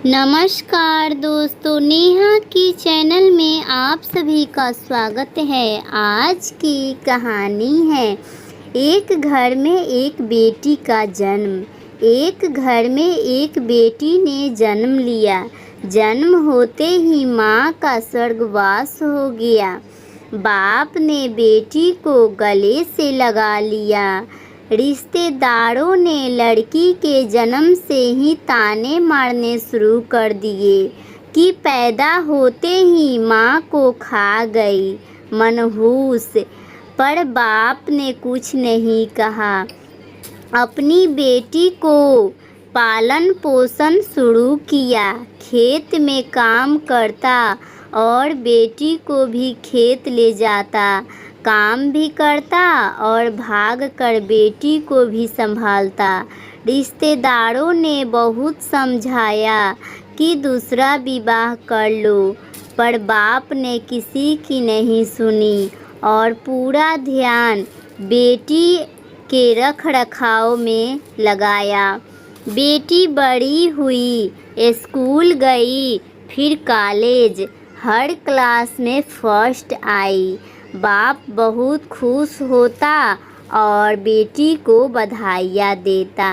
नमस्कार दोस्तों, नेहा की चैनल में आप सभी का स्वागत है। आज की कहानी है एक घर में एक बेटी का जन्म। एक घर में एक बेटी ने जन्म लिया। जन्म होते ही माँ का स्वर्गवास हो गया। बाप ने बेटी को गले से लगा लिया। रिश्तेदारों ने लड़की के जन्म से ही ताने मारने शुरू कर दिए कि पैदा होते ही माँ को खा गई, मनहूस। पर बाप ने कुछ नहीं कहा। अपनी बेटी को पालन पोषण शुरू किया। खेत में काम करता और बेटी को भी खेत ले जाता। काम भी करता और भाग कर बेटी को भी संभालता। रिश्तेदारों ने बहुत समझाया कि दूसरा विवाह कर लो, पर बाप ने किसी की नहीं सुनी और पूरा ध्यान बेटी के रख रखाव में लगाया। बेटी बड़ी हुई, स्कूल गई, फिर कॉलेज, हर क्लास में फर्स्ट आई। बाप बहुत खुश होता और बेटी को बधाइयाँ देता।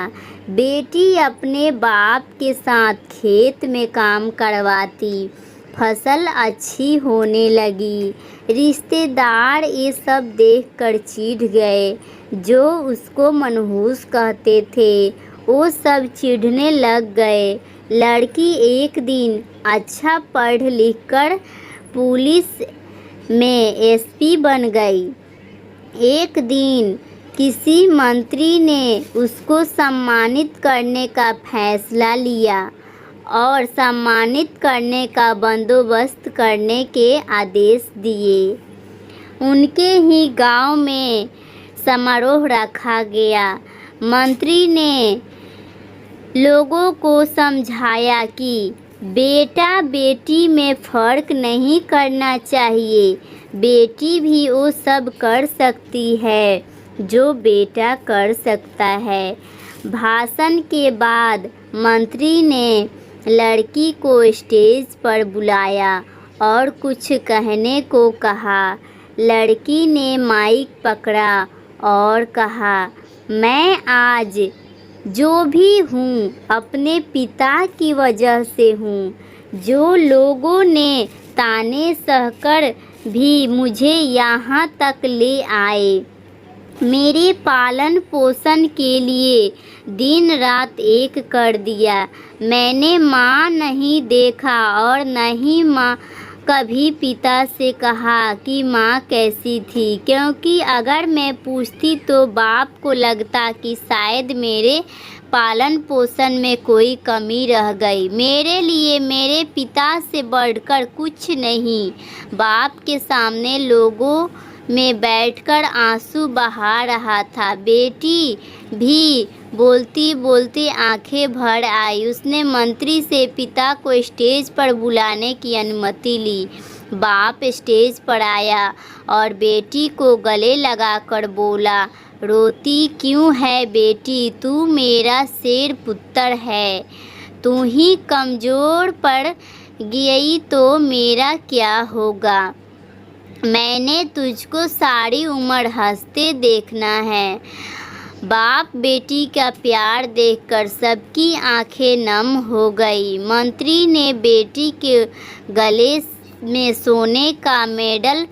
बेटी अपने बाप के साथ खेत में काम करवाती। फसल अच्छी होने लगी। रिश्तेदार ये सब देखकर चिढ़ गए। जो उसको मनहूस कहते थे वो सब चिढ़ने लग गए। लड़की एक दिन अच्छा पढ़ लिख कर पुलिस में एसपी बन गई। एक दिन किसी मंत्री ने उसको सम्मानित करने का फैसला लिया और सम्मानित करने का बंदोबस्त करने के आदेश दिए। उनके ही गांव में समारोह रखा गया। मंत्री ने लोगों को समझाया कि बेटा बेटी में फ़र्क नहीं करना चाहिए। बेटी भी वो सब कर सकती है जो बेटा कर सकता है। भाषण के बाद मंत्री ने लड़की को स्टेज पर बुलाया और कुछ कहने को कहा। लड़की ने माइक पकड़ा और कहा, मैं आज जो भी हूँ अपने पिता की वजह से हूँ। जो लोगों ने ताने सहकर भी मुझे यहाँ तक ले आए, मेरे पालन पोषण के लिए दिन रात एक कर दिया। मैंने माँ नहीं देखा और न ही माँ कभी पिता से कहा कि माँ कैसी थी, क्योंकि अगर मैं पूछती तो बाप को लगता कि शायद मेरे पालन पोषण में कोई कमी रह गई। मेरे लिए मेरे पिता से बढ़कर कुछ नहीं। बाप के सामने लोगों में बैठकर आंसू बहा रहा था। बेटी भी बोलती बोलती आंखें भर आई। उसने मंत्री से पिता को स्टेज पर बुलाने की अनुमति ली। बाप स्टेज पर आया और बेटी को गले लगाकर बोला, रोती क्यों है बेटी? तू मेरा शेर पुत्र है। तू ही कमज़ोर पड़ गई तो मेरा क्या होगा? मैंने तुझको सारी उम्र हंसते देखना है। बाप बेटी का प्यार देखकर सबकी आंखें नम हो गई। मंत्री ने बेटी के गले में सोने का मेडल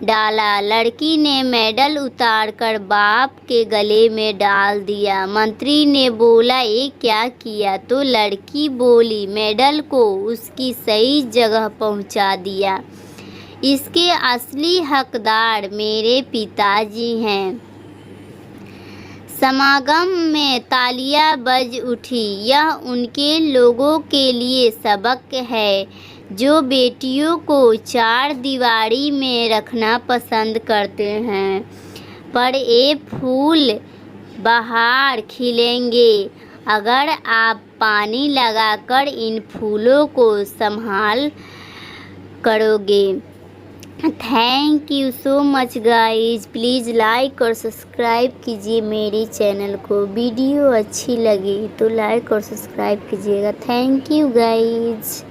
डाला। लड़की ने मेडल उतारकर बाप के गले में डाल दिया। मंत्री ने बोला, ये क्या किया? तो लड़की बोली, मेडल को उसकी सही जगह पहुंचा दिया। इसके असली हकदार मेरे पिताजी हैं। समागम में तालियां बज उठी। यह उनके लोगों के लिए सबक है जो बेटियों को चार दीवारी में रखना पसंद करते हैं। पर ये फूल बाहर खिलेंगे अगर आप पानी लगाकर इन फूलों को संभाल करोगे। Thank you so much guys. Please like और सब्सक्राइब कीजिए मेरे चैनल को। वीडियो अच्छी लगी तो लाइक और सब्सक्राइब कीजिएगा। Thank you guys.